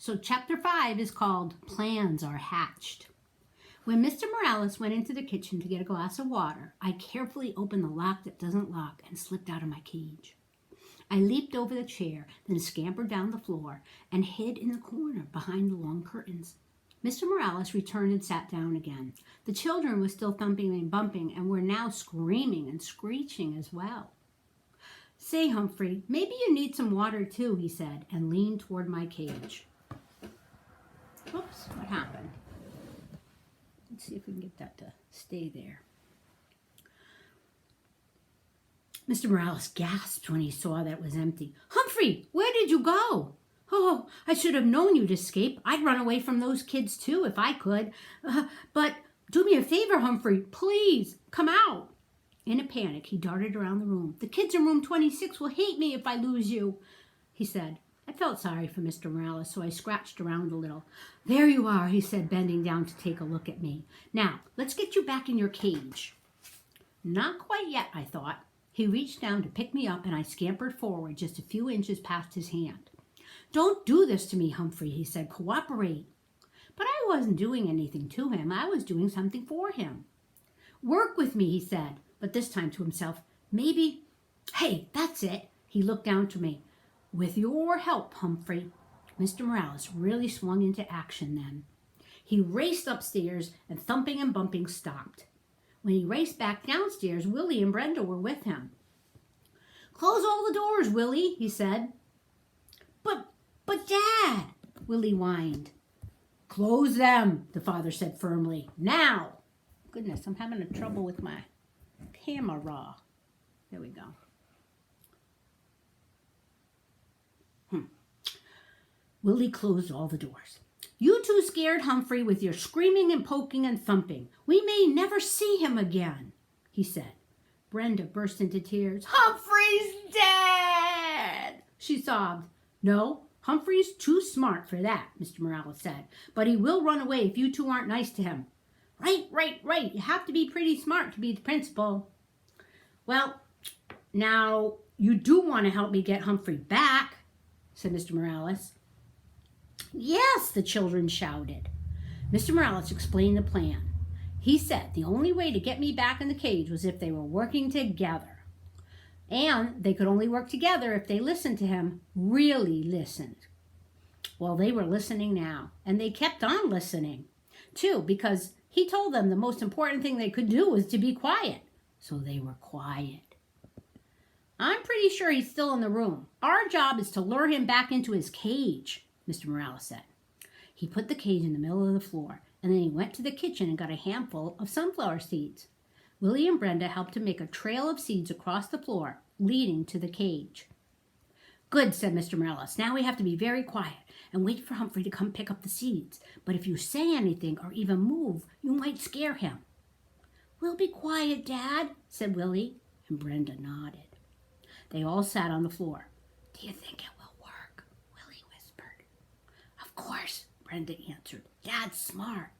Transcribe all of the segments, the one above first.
So chapter 5 is called Plans Are Hatched. When Mr. Morales went into the kitchen to get a glass of water, I carefully opened the lock that doesn't lock and slipped out of my cage. I leaped over the chair, then scampered down the floor and hid in the corner behind the long curtains. Mr. Morales returned and sat down again. The children were still thumping and bumping and were now screaming and screeching as well. "Say, Humphrey, maybe you need some water too," he said, and leaned toward my cage. Oops, what happened? Let's see if we can get that to stay there. Mr. Morales gasped when he saw that it was empty. "Humphrey, where did you go?" "Oh, I should have known you'd escape. I'd run away from those kids too if I could. But do me a favor, Humphrey. Please, come out." In a panic, he darted around the room. "The kids in room 26 will hate me if I lose you," he said. I felt sorry for Mr. Morales, so I scratched around a little. "There you are," he said, bending down to take a look at me. "Now, let's get you back in your cage." Not quite yet, I thought. He reached down to pick me up, and I scampered forward just a few inches past his hand. "Don't do this to me, Humphrey," he said. "Cooperate." But I wasn't doing anything to him. I was doing something for him. "Work with me," he said, but this time to himself. "Maybe, hey, that's it." He looked down to me. "With your help, Humphrey." Mr. Morales really swung into action then. He raced upstairs, and thumping and bumping stopped. When he raced back downstairs, Willie and Brenda were with him. "Close all the doors, Willie," he said. But Dad," Willie whined. "Close them," the father said firmly. "Now." Goodness, I'm having trouble with my camera. There we go. Willie closed all the doors. "You two scared Humphrey with your screaming and poking and thumping. We may never see him again," he said. Brenda burst into tears. "Humphrey's dead," she sobbed. "No, Humphrey's too smart for that," Mr. Morales said. "But he will run away if you two aren't nice to him." Right. You have to be pretty smart to be the principal." "Well, now, you do want to help me get Humphrey back," said Mr. Morales. "Yes," the children shouted. Mr. Morales explained the plan. He said the only way to get me back in the cage was if they were working together. And they could only work together if they listened to him, really listened. Well, they were listening now, and they kept on listening, too, because he told them the most important thing they could do was to be quiet. So they were quiet. "I'm pretty sure he's still in the room. Our job is to lure him back into his cage," Mr. Morales said. He put the cage in the middle of the floor, and then he went to the kitchen and got a handful of sunflower seeds. Willie and Brenda helped to make a trail of seeds across the floor, leading to the cage. "Good," said Mr. Morales. "Now we have to be very quiet and wait for Humphrey to come pick up the seeds. But if you say anything or even move, you might scare him." "We'll be quiet, Dad," said Willie, and Brenda nodded. They all sat on the floor. "Do you think it will work?" Willie whispered. "Of course," Brenda answered. "Dad's smart."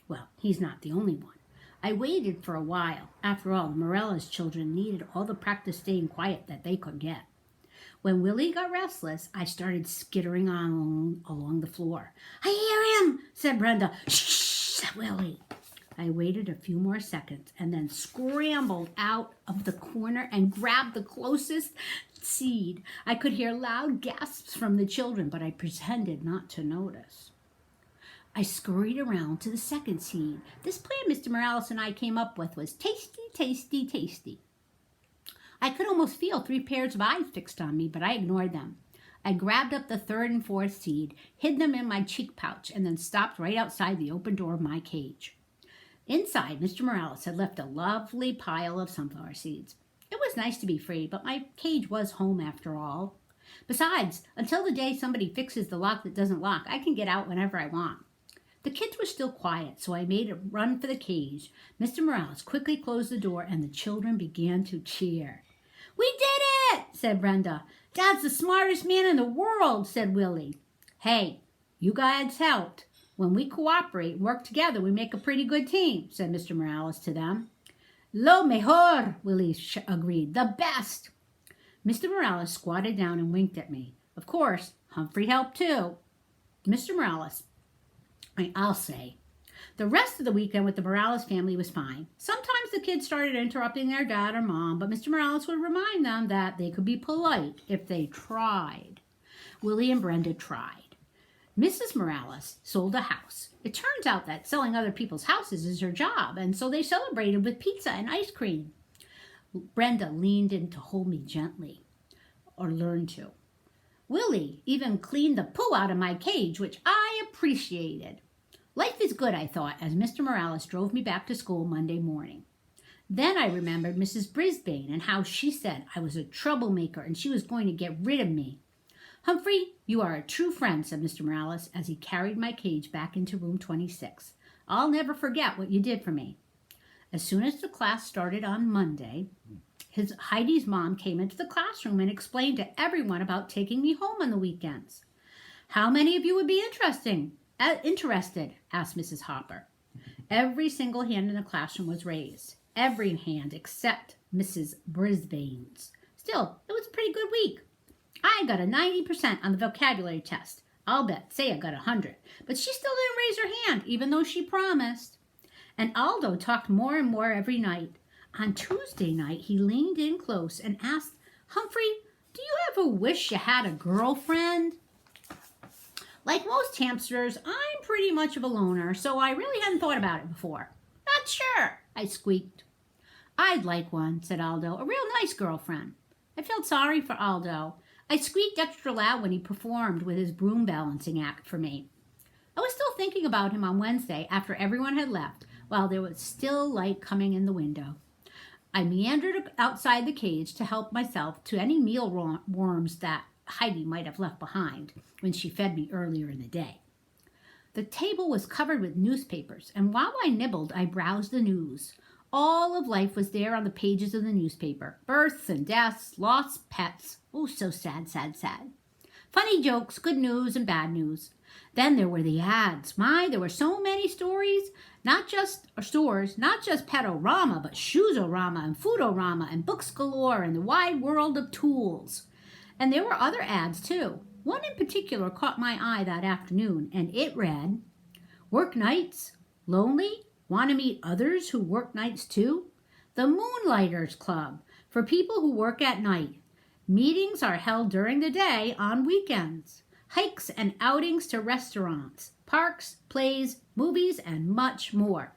Well, he's not the only one. I waited for a while. After all, the Morales children needed all the practice staying quiet that they could get. When Willie got restless, I started skittering on along the floor. "I hear him," said Brenda. "Shh," said Willie. I waited a few more seconds and then scrambled out of the corner and grabbed the closest seed. I could hear loud gasps from the children, but I pretended not to notice. I scurried around to the second seed. This plan Mr. Morales and I came up with was tasty, tasty, tasty. I could almost feel 3 pairs of eyes fixed on me, but I ignored them. I grabbed up the third and fourth seed, hid them in my cheek pouch, and then stopped right outside the open door of my cage. Inside, Mr. Morales had left a lovely pile of sunflower seeds. It was nice to be free, but my cage was home after all. Besides, until the day somebody fixes the lock that doesn't lock, I can get out whenever I want. The kids were still quiet, so I made a run for the cage. Mr. Morales quickly closed the door, and the children began to cheer. "We did it," said Brenda. "Dad's the smartest man in the world," said Willie. "Hey, you guys helped. When we cooperate and work together, we make a pretty good team," said Mr. Morales to them. "Lo mejor," Willie agreed. "The best." Mr. Morales squatted down and winked at me. Of course, Humphrey helped too. Mr. Morales, I'll say, the rest of the weekend with the Morales family was fine. Sometimes the kids started interrupting their dad or mom, but Mr. Morales would remind them that they could be polite if they tried. Willie and Brenda tried. Mrs. Morales sold a house. It turns out that selling other people's houses is her job, and so they celebrated with pizza and ice cream. Brenda leaned in to hold me gently, or learned to. Willie even cleaned the poo out of my cage, which I appreciated. Life is good, I thought, as Mr. Morales drove me back to school Monday morning. Then I remembered Mrs. Brisbane and how she said I was a troublemaker and she was going to get rid of me. Humphrey, you are a true friend, said Mr. Morales as he carried my cage back into room 26. I'll never forget what you did for me. As soon as the class started on Monday, Heidi's mom came into the classroom and explained to everyone about taking me home on the weekends. How many of you would be interested? Asked Mrs. Hopper. Every single hand in the classroom was raised. Every hand except Mrs. Brisbane's. Still, it was a pretty good week. I got a 90% on the vocabulary test. I'll say I got 100. But she still didn't raise her hand, even though she promised. And Aldo talked more and more every night. On Tuesday night, he leaned in close and asked, Humphrey, do you ever wish you had a girlfriend? Like most hamsters, I'm pretty much of a loner, so I really hadn't thought about it before. Not sure, I squeaked. I'd like one, said Aldo, a real nice girlfriend. I felt sorry for Aldo. I squeaked extra loud when he performed with his broom balancing act for me. I was still thinking about him on Wednesday after everyone had left, while there was still light coming in the window. I meandered outside the cage to help myself to any mealworms that Heidi might have left behind when she fed me earlier in the day. The table was covered with newspapers, and while I nibbled, I browsed the news. All of life was there on the pages of the newspaper. Births and deaths, lost pets. Oh, so sad, sad, sad. Funny jokes, good news, and bad news. Then there were the ads. My, there were so many stories. Not just stores, not just Petorama, but Shoesorama and Foodorama and books galore and the wide world of tools. And there were other ads, too. One in particular caught my eye that afternoon, and it read, Work nights? Lonely? Want to meet others who work nights, too? The Moonlighters Club, for people who work at night. Meetings are held during the day on weekends. Hikes and outings to restaurants, parks, plays, movies, and much more.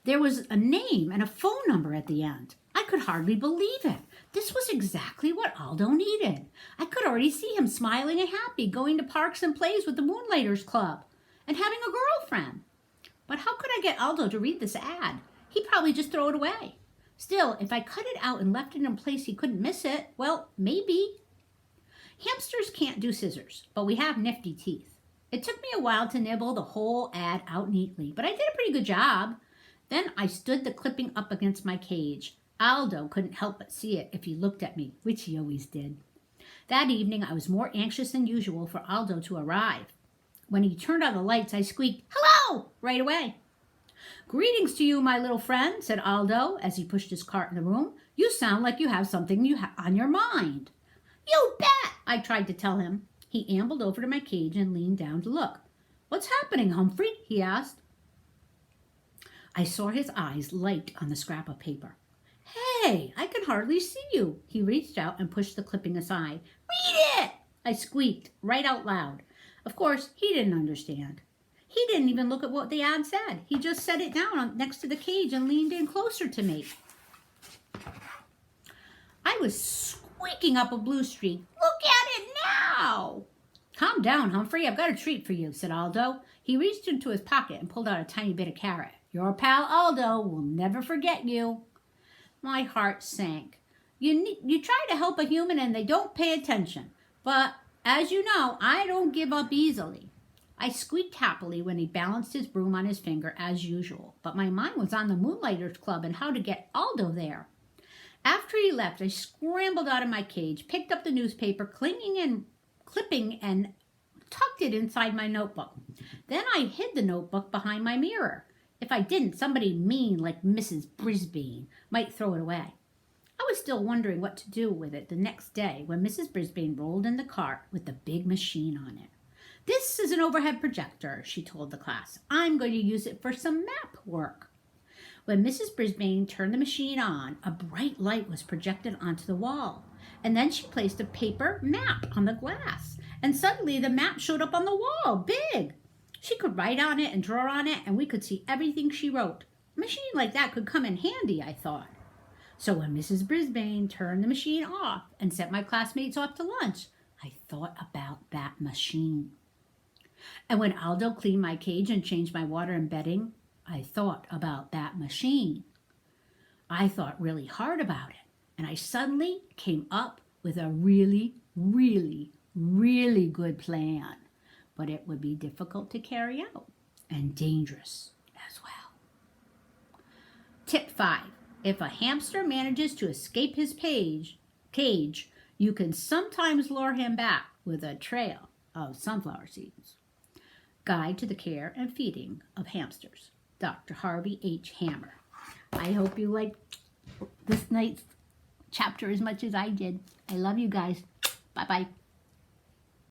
There was a name and a phone number at the end. I could hardly believe it. This was exactly what Aldo needed. I could already see him smiling and happy, going to parks and plays with the Moonlighters Club, and having a girlfriend. But how could I get Aldo to read this ad? He'd probably just throw it away. Still, if I cut it out and left it in a place he couldn't miss it, well, maybe. Hamsters can't do scissors, but we have nifty teeth. It took me a while to nibble the whole ad out neatly, but I did a pretty good job. Then I stood the clipping up against my cage. Aldo couldn't help but see it if he looked at me, which he always did. That evening, I was more anxious than usual for Aldo to arrive. When he turned on the lights, I squeaked, "Hello!" right away. "Greetings to you, my little friend," said Aldo as he pushed his cart in the room. "You sound like you have something on your mind." "You bet," I tried to tell him. He ambled over to my cage and leaned down to look. "What's happening, Humphrey?" he asked. I saw his eyes light on the scrap of paper. "Hey, I can hardly see you." He reached out and pushed the clipping aside. "Read it!" I squeaked right out loud. Of course, he didn't understand. He didn't even look at what the ad said. He just set it down next to the cage and leaned in closer to me. I was squeaking up a blue streak. "Look at it now!" "Calm down, Humphrey. I've got a treat for you," said Aldo. He reached into his pocket and pulled out a tiny bit of carrot. "Your pal Aldo will never forget you." My heart sank. You try to help a human and they don't pay attention. But as you know, I don't give up easily. I squeaked happily when he balanced his broom on his finger as usual, but my mind was on the Moonlighters Club and how to get Aldo there. After he left, I scrambled out of my cage, picked up the newspaper, clipping, and tucked it inside my notebook. Then I hid the notebook behind my mirror. If I didn't, somebody mean like Mrs. Brisbane might throw it away. I was still wondering what to do with it the next day when Mrs. Brisbane rolled in the cart with the big machine on it. "This is an overhead projector," she told the class. "I'm going to use it for some map work." When Mrs. Brisbane turned the machine on, a bright light was projected onto the wall. And then she placed a paper map on the glass. And suddenly the map showed up on the wall, big. She could write on it and draw on it, and we could see everything she wrote. A machine like that could come in handy, I thought. So when Mrs. Brisbane turned the machine off and sent my classmates off to lunch, I thought about that machine. And when Aldo cleaned my cage and changed my water and bedding, I thought about that machine. I thought really hard about it, and I suddenly came up with a really, really, really good plan. But it would be difficult to carry out and dangerous as well. Tip 5. If a hamster manages to escape his cage, you can sometimes lure him back with a trail of sunflower seeds. Guide to the Care and Feeding of Hamsters. Dr. Harvey H. Hammer. I hope you liked this night's chapter as much as I did. I love you guys. Bye-bye.